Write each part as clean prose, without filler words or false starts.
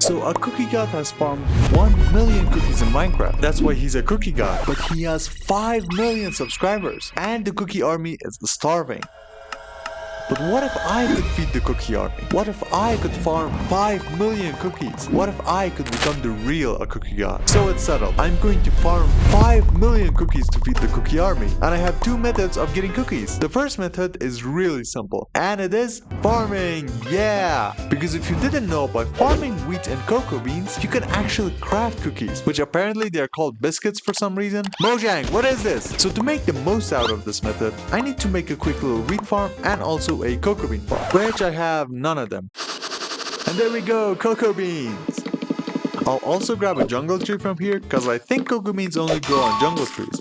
So aCookieGod has farmed 1 million cookies in Minecraft. That's why he's a cookie god. But he has 5 million subscribers. And the cookie army is starving. But what if I could feed the cookie army? What if I could farm 5 million cookies? What if I could become the real aCookieGod? So it's settled. I'm going to farm 5 million cookies to feed the cookie army. And I have 2 methods of getting cookies. The first method is really simple. And it is farming. Yeah! Because if you didn't know, by farming wheat and cocoa beans, you can actually craft cookies. Which apparently they are called biscuits for some reason. Mojang, what is this? So to make the most out of this method, I need to make a quick little wheat farm and also a cocoa bean farm, which I have none of them. And there we go, cocoa beans. I'll also grab a jungle tree from here because I think cocoa beans only grow on jungle trees.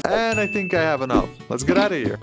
And I think I have enough. Let's get out of here.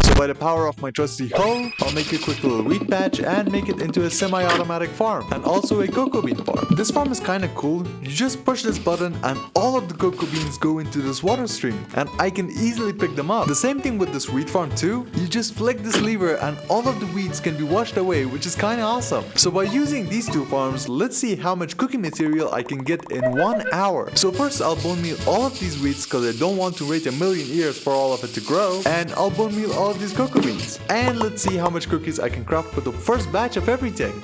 So by the power of my trusty hoe, I'll make a quick little wheat patch and make it into a semi-automatic farm and also a cocoa bean farm. This farm is kinda cool. You just push this button and all of the cocoa beans go into this water stream and I can easily pick them up. The same thing with this wheat farm too. You just flick this lever and all of the weeds can be washed away, which is kinda awesome. So by using these 2 farms, let's see how much cooking material I can get in 1 hour. So first I'll bone meal all of these wheats because I don't want to wait a million years for all of it to grow, and I'll bone meal all of these cocoa beans. And let's see how much cookies I can craft with the first batch of everything.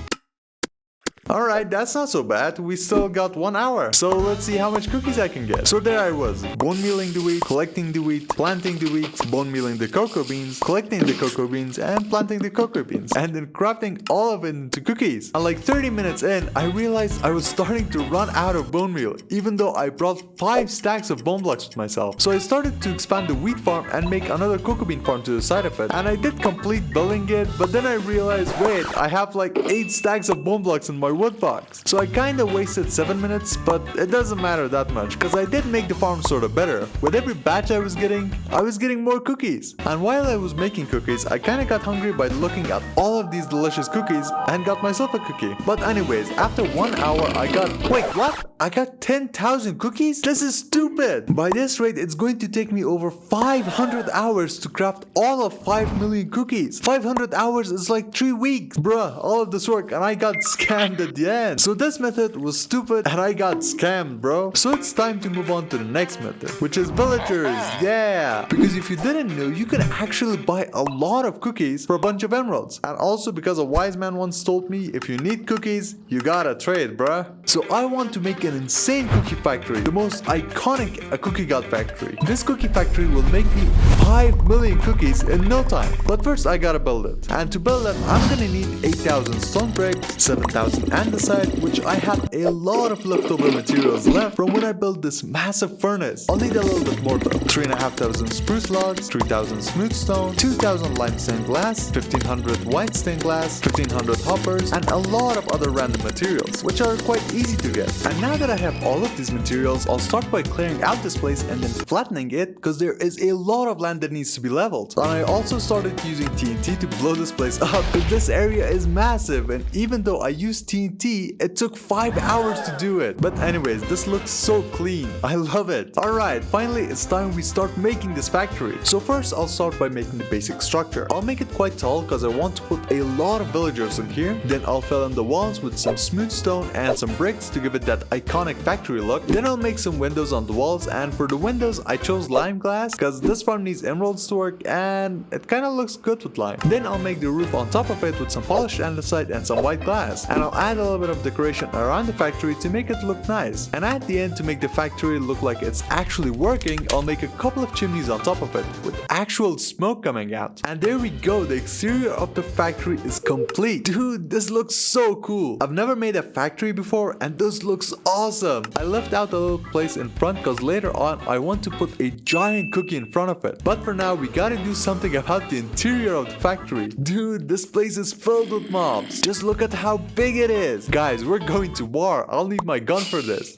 Alright, that's not so bad. We still got 1 hour. So let's see how much cookies I can get. So there I was, bone mealing the wheat, collecting the wheat, planting the wheat, bone mealing the cocoa beans, collecting the cocoa beans, and planting the cocoa beans. And then crafting all of it into cookies. And like 30 minutes in, I realized I was starting to run out of bone meal, even though I brought 5 stacks of bone blocks with myself. So I started to expand the wheat farm and make another cocoa bean farm to the side of it. And I did complete building it, but then I realized, wait, I have like 8 stacks of bone blocks in my wood box. So I kinda wasted 7 minutes, but it doesn't matter that much because I did make the farm sorta better. With every batch I was getting more cookies. And while I was making cookies, I kinda got hungry by looking at all of these delicious cookies and got myself a cookie. But anyways, after 1 hour I got, wait, what? I got 10,000 cookies? This is stupid! By this rate, it's going to take me over 500 hours to craft all of 5 million cookies. 500 hours is like 3 weeks. Bruh, all of this work and I got scammed at the end. So this method was stupid and I got scammed, bro. So it's time to move on to the next method, which is villagers. Yeah! Because if you didn't know, you can actually buy a lot of cookies for a bunch of emeralds. And also because a wise man once told me, if you need cookies, you gotta trade, bruh. So I want to make an insane cookie factory, the most iconic aCookieGod factory. This cookie factory will make me 5 million cookies in no time. But first I gotta build it. And to build it, I'm gonna need 8,000 stone bricks, 7,000 andesite, which I have a lot of leftover materials left from when I built this massive furnace. I'll need a little bit more though. 3,500 spruce logs, 3,000 smooth stone, 2,000 limestone glass, 1,500 white stained glass, 1,500 hoppers, and a lot of other random materials, which are quite easy to get. And now that I have all of these materials, I'll start by clearing out this place and then flattening it because there is a lot of land that needs to be leveled. And I also started using TNT to blow this place up because this area is massive, and even though I used TNT, it took 5 hours to do it. But anyways, this looks so clean. I love it. Alright, finally it's time we start making this factory. So first I'll start by making the basic structure. I'll make it quite tall because I want to put a lot of villagers in here. Then I'll fill in the walls with some smooth stone and some bricks to give it that iconic factory look. Then I'll make some windows on the walls, and for the windows I chose lime glass because this farm needs emeralds to work and it kinda looks good with lime. Then I'll make the roof on top of it with some polished andesite and some white glass, and I'll add a little bit of decoration around the factory to make it look nice. And at the end, to make the factory look like it's actually working, I'll make a couple of chimneys on top of it with actual smoke coming out. And there we go, the exterior of the factory is complete. Dude, this looks so cool. I've never made a factory before and this looks awesome. I left out a little place in front because later on I want to put a giant cookie in front of it. But for now, we gotta do something about the interior of the factory. Dude, this place is filled with mobs. Just look at how big it is. Guys, we're going to war. I'll need my gun for this.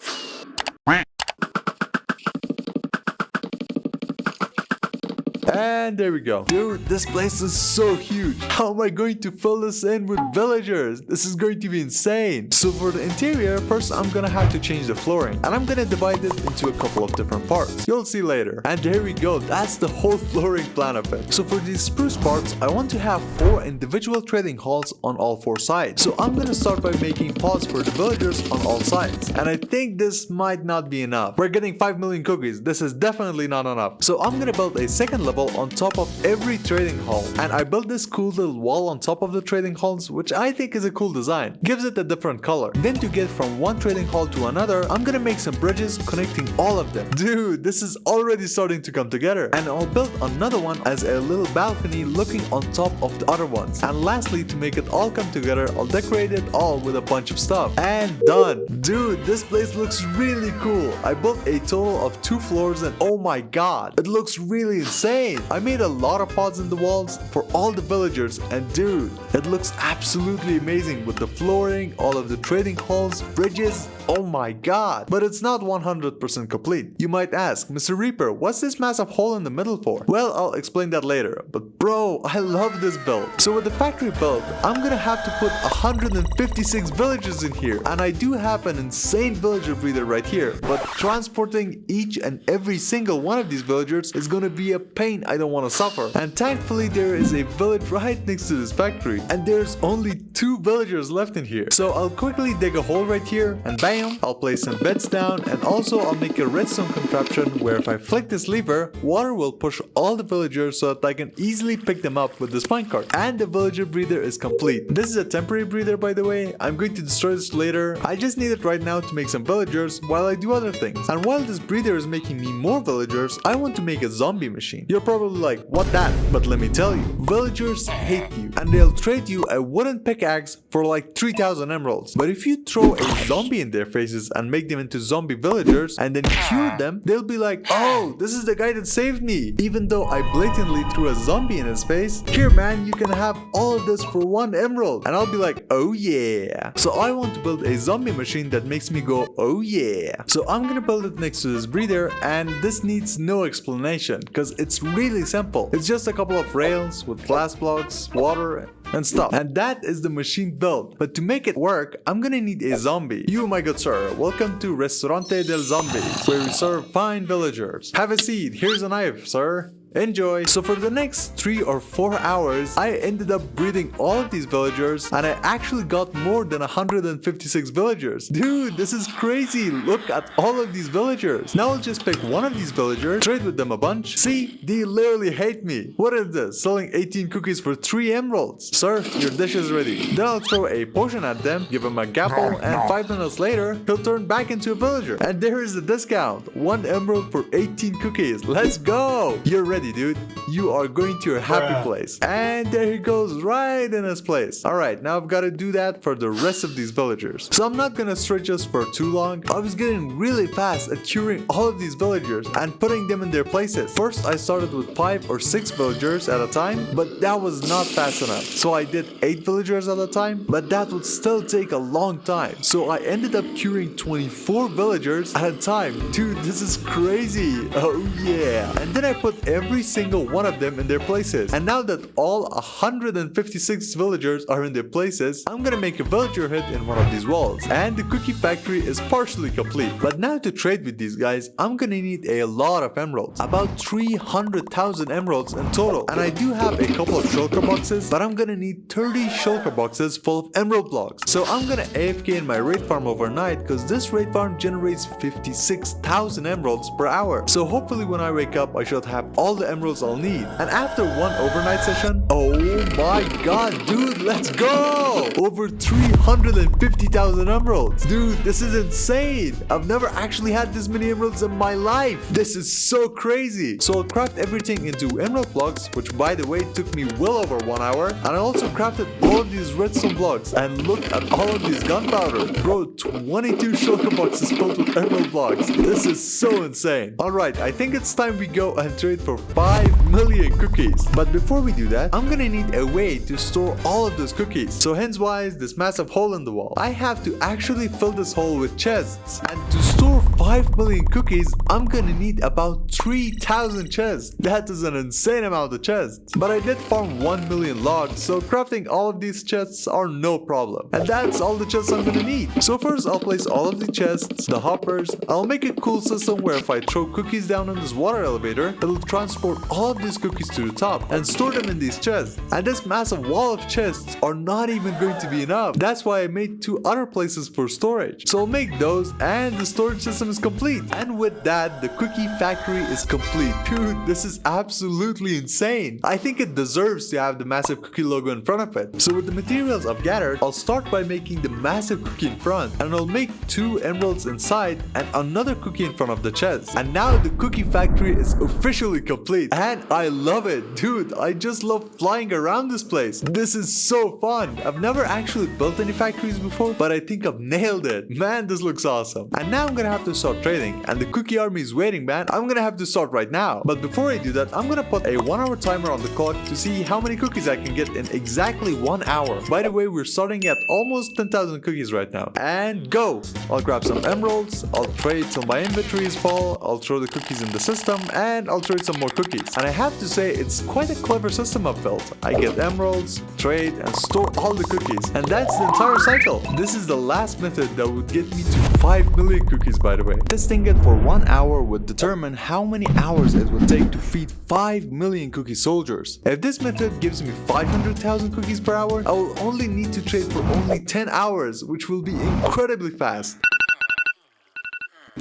And there we go. Dude, this place is so huge. How am I going to fill this in with villagers? This is going to be insane. So for the interior, first I'm gonna have to change the flooring, and I'm gonna divide it into a couple of different parts. You'll see later. And there we go. That's the whole flooring plan of it. So for these spruce parts, I want to have 4 individual trading halls on all 4 sides. So I'm gonna start by making pods for the villagers on all sides. And I think this might not be enough. We're getting 5 million cookies. This is definitely not enough. So I'm gonna build a second level on top of every trading hall. And I built this cool little wall on top of the trading halls, which I think is a cool design. Gives it a different color. Then to get from one trading hall to another, I'm gonna make some bridges connecting all of them. Dude, this is already starting to come together. And I'll build another one as a little balcony looking on top of the other ones. And lastly, to make it all come together, I'll decorate it all with a bunch of stuff. And done. Dude, this place looks really cool. I built a total of 2 floors and oh my god, it looks really insane. I made a lot of pods in the walls for all the villagers, and dude, it looks absolutely amazing with the flooring, all of the trading halls, bridges. Oh my god. But it's not 100% complete. You might ask, Mr. Reaper, what's this massive hole in the middle for? Well, I'll explain that later. But bro, I love this build. So with the factory build, I'm gonna have to put 156 villagers in here. And I do have an insane villager breeder right here. But transporting each and every single one of these villagers is gonna be a pain I don't want to suffer. And thankfully there is a village right next to this factory. And there's only 2 villagers left in here. So I'll quickly dig a hole right here and bam, I'll place some beds down, and also I'll make a redstone contraption where if I flick this lever, water will push all the villagers so that I can easily pick them up with this minecart. And the villager breeder is complete. This is a temporary breeder, by the way. I'm going to destroy this later. I just need it right now to make some villagers while I do other things. And while this breeder is making me more villagers, I want to make a zombie machine. You're probably like, what that? But let me tell you, villagers hate you and they'll trade you a wooden pickaxe for like 3,000 emeralds. But if you throw a zombie in their faces and make them into zombie villagers and then cure them, they'll be like, oh, this is the guy that saved me, even though I blatantly threw a zombie in his face. Here man, you can have all of this for 1 emerald. And I'll be like, oh yeah. So I want to build a zombie machine that makes me go, oh yeah. So I'm gonna build it next to this breeder, and this needs no explanation because it's really simple. It's just a couple of rails with glass blocks, water, and stuff. And that is the machine built. But to make it work, I'm gonna need a zombie. You, my good sir, welcome to Ristorante del Zombie, where we serve fine villagers. Have a seat. Here's a knife, sir. Enjoy. So for the next 3 or 4 hours, I ended up breeding all of these villagers, and I actually got more than 156 villagers. Dude, this is crazy. Look at all of these villagers. Now I'll just pick one of these villagers, trade with them a bunch. See, they literally hate me. What is this? Selling 18 cookies for 3 emeralds. Sir, your dish is ready. Then I'll throw a potion at them, give him a gapple, and 5 minutes later, he'll turn back into a villager. And there is the discount. 1 emerald for 18 cookies. Let's go. You're ready, dude. You are going to your happy place. And there he goes, right in his place. Alright, now I've got to do that for the rest of these villagers. So I'm not gonna stretch this for too long. I was getting really fast at curing all of these villagers and putting them in their places. First I started with 5 or 6 villagers at a time, but that was not fast enough. So I did 8 villagers at a time, but that would still take a long time. So I ended up curing 24 villagers at a time. Dude, this is crazy. Oh yeah. And then I put every single one of them in their places. And now that all 156 villagers are in their places, I'm gonna make a villager hut in one of these walls. And the cookie factory is partially complete. But now to trade with these guys, I'm gonna need a lot of emeralds. About 300,000 emeralds in total. And I do have a couple of shulker boxes, but I'm gonna need 30 shulker boxes full of emerald blocks. So I'm gonna AFK in my raid farm overnight because this raid farm generates 56,000 emeralds per hour. So hopefully when I wake up, I should have all the emeralds I'll need. And after one overnight session, oh my god, dude, let's go! Over 350,000 emeralds. Dude, this is insane. I've never actually had this many emeralds in my life. This is so crazy. So I'll craft everything into emerald blocks, which by the way took me well over 1 hour. And I also crafted all of these redstone blocks. And look at all of these gunpowder. Bro, 22 shulker boxes filled with emerald blocks. This is so insane. Alright, I think it's time we go and trade for 5 million cookies. But before we do that, I'm gonna need a way to store all of those cookies. So hence why this massive hole in the wall. I have to actually fill this hole with chests. And to store 5 million cookies, I'm gonna need about 3,000 chests. That is an insane amount of chests. But I did farm 1 million logs, so crafting all of these chests are no problem. And that's all the chests I'm gonna need. So first I'll place all of the chests, the hoppers. I'll make a cool system where if I throw cookies down on this water elevator, it'll transport all of these cookies to the top and store them in these chests. And this massive wall of chests are not even going to be enough. That's why I made 2 other places for storage. So I'll make those and the storage system is complete. And with that, the cookie factory is complete. Dude, this is absolutely insane. I think it deserves to have the massive cookie logo in front of it. So with the materials I've gathered, I'll start by making the massive cookie in front, and I'll make 2 emeralds inside and another cookie in front of the chest. And now the cookie factory is officially complete, and I love it. Dude, I just love flying around this place. This is so fun. I've never actually built any factories before, but I think I've nailed it. Man, this looks awesome. And now I'm gonna have to start trading, and the cookie army is waiting, man. I'm gonna have to start right now. But before I do that, I'm gonna put a 1-hour timer on the clock to see how many cookies I can get in exactly 1 hour. By the way, we're starting at almost 10,000 cookies right now. And go! I'll grab some emeralds, I'll trade till my inventory is full, I'll throw the cookies in the system, and I'll trade some more cookies. And I have to say, it's quite a clever system I've built. I get emeralds, trade, and store all the cookies. And that's the entire cycle. This is the last method that would get me to 5 million cookies, by the way. Testing it for 1 hour would determine how many hours it would take to feed 5 million cookie soldiers. If this method gives me 500,000 cookies per hour, I will only need to trade for only 10 hours, which will be incredibly fast.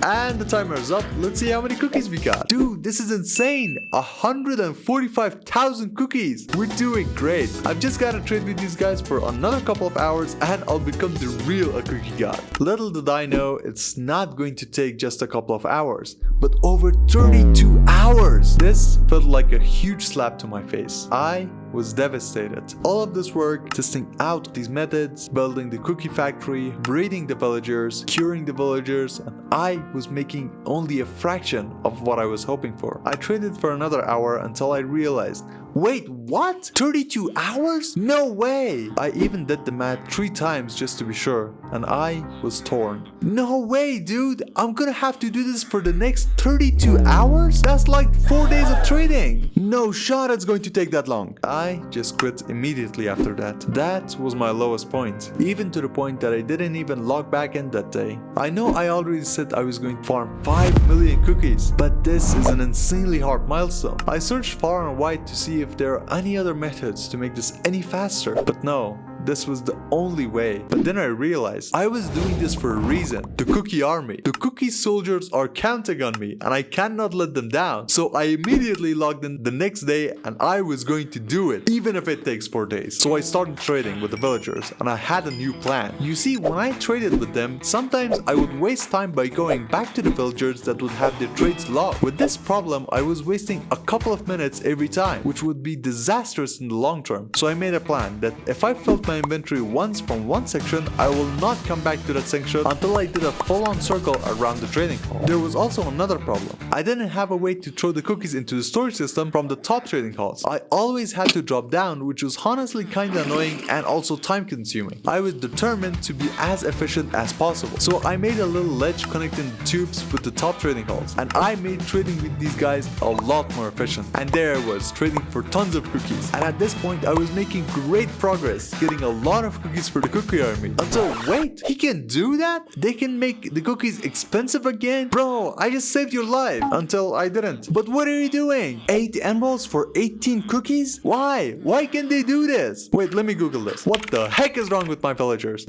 And the timer is up. Let's see how many cookies we got. Dude, this is insane. 145,000 cookies. We're doing great. I've just got to trade with these guys for another couple of hours and I'll become the real aCookieGod. Little did I know, it's not going to take just a couple of hours, but over 32 hours. This felt like a huge slap to my face. I was devastated. All of this work, testing out these methods, building the cookie factory, breeding the villagers, curing the villagers, and I was making only a fraction of what I was hoping for. I traded for another hour until I realized, wait, what? 32 hours? No way! I even did the math 3 times just to be sure, and I was torn. No way, dude! I'm gonna have to do this for the next 32 hours? That's like 4 days of trading! No shot it's going to take that long. I just quit immediately after that. That was my lowest point, even to the point that I didn't even log back in that day. I know I already said I was going to farm 5 million cookies, but this is an insanely hard milestone. I searched far and wide to see if there are any other methods to make this any faster, but no. This was the only way. But then I realized I was doing this for a reason. The cookie army. The cookie soldiers are counting on me and I cannot let them down. So I immediately logged in the next day and I was going to do it, even if it takes 4 days. So I started trading with the villagers and I had a new plan. You see, when I traded with them, sometimes I would waste time by going back to the villagers that would have their trades logged. With this problem, I was wasting a couple of minutes every time, which would be disastrous in the long term. So I made a plan that if I filled my inventory once from one section, I will not come back to that section until I did a full-on circle around the trading hall. There was also another problem. I didn't have a way to throw the cookies into the storage system from the top trading halls. I always had to drop down, which was honestly kinda annoying and also time consuming. I was determined to be as efficient as possible. So I made a little ledge connecting the tubes with the top trading halls, and I made trading with these guys a lot more efficient. And there I was, trading for tons of cookies. And at this point I was making great progress, getting a lot of cookies for the cookie army. Until, wait, he can do that? They can make the cookies expensive again? Bro, I just saved your life. Until I didn't. But what are you doing? 8 emeralds for 18 cookies? Why? Why can they do this? Wait, let me Google this. What the heck is wrong with my villagers?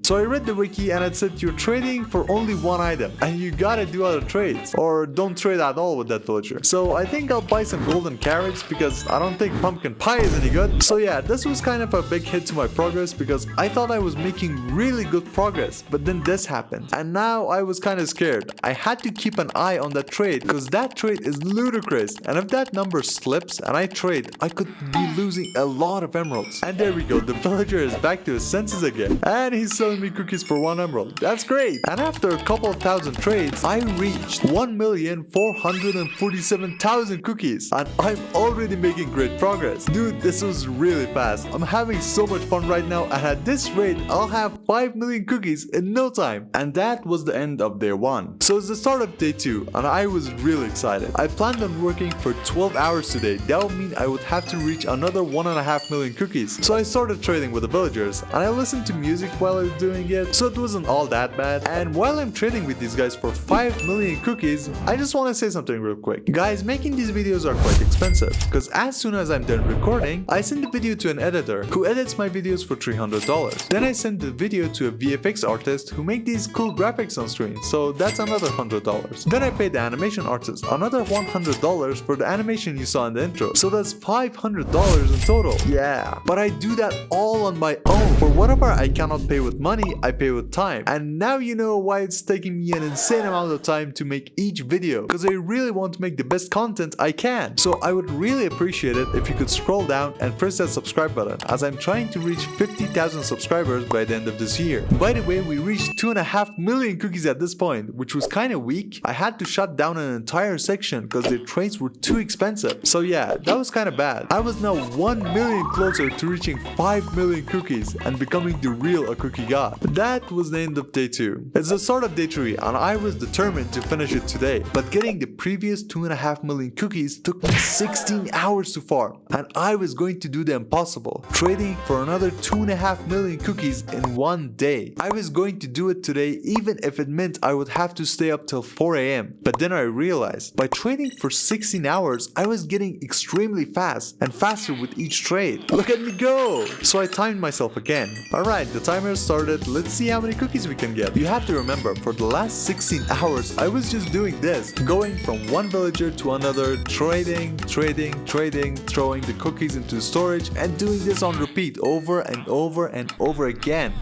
So I read the wiki and it said you're trading for only one item and you gotta do other trades, or don't trade at all with that villager. So I think I'll buy some golden carrots because I don't think pumpkin pie is any good. So yeah, this was kind of a big hit to my progress because I thought I was making really good progress, but then this happened and now I was kind of scared. I had to keep an eye on that trade because that trade is ludicrous, and if that number slips and I trade, I could be losing a lot of emeralds. And there we go, the villager is back to his senses again and he's selling me cookies for 1 emerald. That's great. And after a couple of thousand trades, I reached 1,447,000 cookies. And I'm already making great progress. Dude, this was really fast. I'm having so much fun right now, and at this rate, I'll have 5 million cookies in no time. And that was the end of day 1. So it's the start of day 2, and I was really excited. I planned on working for 12 hours today. That would mean I would have to reach another 1.5 million cookies. So I started trading with the villagers, and I listened to music while I was doing it, so it wasn't all that bad. And while I'm trading with these guys for 5 million cookies, I just want to say something real quick. Guys, making these videos are quite expensive, because as soon as I'm done recording, I send the video to an editor who edits my videos for $300. Then I send the video to a VFX artist who make these cool graphics on screen, so that's another $100. Then I pay the animation artist another $100 for the animation you saw in the intro, so that's $500 in total. Yeah, but I do that all on my own. For whatever I cannot pay with money, I pay with time. And now you know why it's taking me an insane amount of time to make each video, because I really want to make the best content I can. So I would really appreciate it if you could scroll down and press that subscribe button, as I'm trying to reach 50,000 subscribers by the end of this year. By the way, we reached 2.5 million cookies at this point, which was kind of weak. I had to shut down an entire section because the trades were too expensive. So yeah, that was kind of bad. I was now 1 million closer to reaching 5 million cookies and becoming the real aCookieGod. That was the end of day 2. It's the start of day 3, and I was determined to finish it today. But getting the previous 2.5 million cookies took me 16 hours to farm, and I was going to do the impossible, trading for another 2.5 million cookies in 1 day. I was going to do it today even if it meant I would have to stay up till 4 AM. But then I realized by trading for 16 hours, I was getting extremely fast and faster with each trade. Look at me go! So I timed myself again. Alright, the timer started. Let's see how many cookies we can get. You have to remember, for the last 16 hours, I was just doing this, going from one villager to another, trading, throwing the cookies into storage, and doing this on repeat over and over and over again.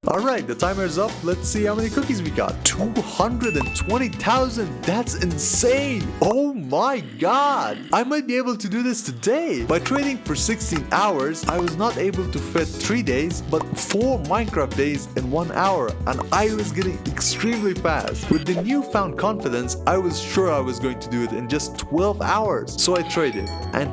Alright, the timer's up. Let's see how many cookies we got. 220,000! That's insane! Oh my god! I might be able to do this today! By trading for 16 hours, I was not able to fit 3 days, but 4 Minecraft days in 1 hour, and I was getting extremely fast. With the newfound confidence, I was sure I was going to do it in just 12 hours. So I traded, and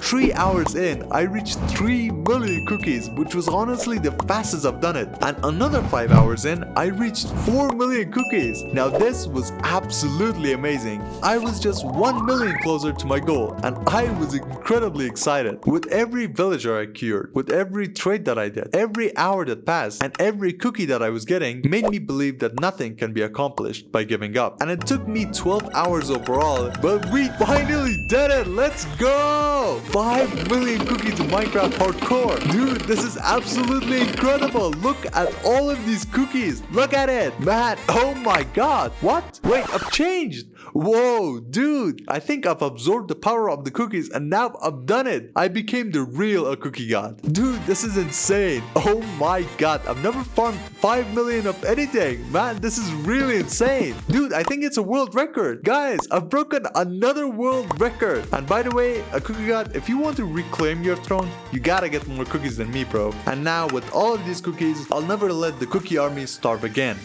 3 hours in, I reached 3 million cookies, which was honestly the fastest I've done it. And another 5 hours in, I reached 4 million cookies. Now this was absolutely amazing. I was just 1 million closer to my goal, and I was incredibly excited. With every villager I cured, with every trade that I did, every hour that passed, and every cookie that I was getting made me believe that nothing can be accomplished by giving up. And it took me 12 hours overall, but we finally did it! Let's go! 5 million cookies in Minecraft Hardcore. Dude, this is absolutely incredible. Look at all of these cookies. Look at it, man. Oh my god. What? Wait, I've changed. Whoa, dude. I think I've absorbed the power of the cookies, and now I've done it. I became the real aCookieGod. Dude, this is insane. Oh my god. I've never farmed 5 million of anything. Man, this is really insane. Dude, I think it's a world record. Guys, I've broken another world record. And by the way, aCookieGod, if you want to reclaim your throne, you gotta get more cookies than me, bro. And now with all of these cookies, I'll never let the cookie army starve again.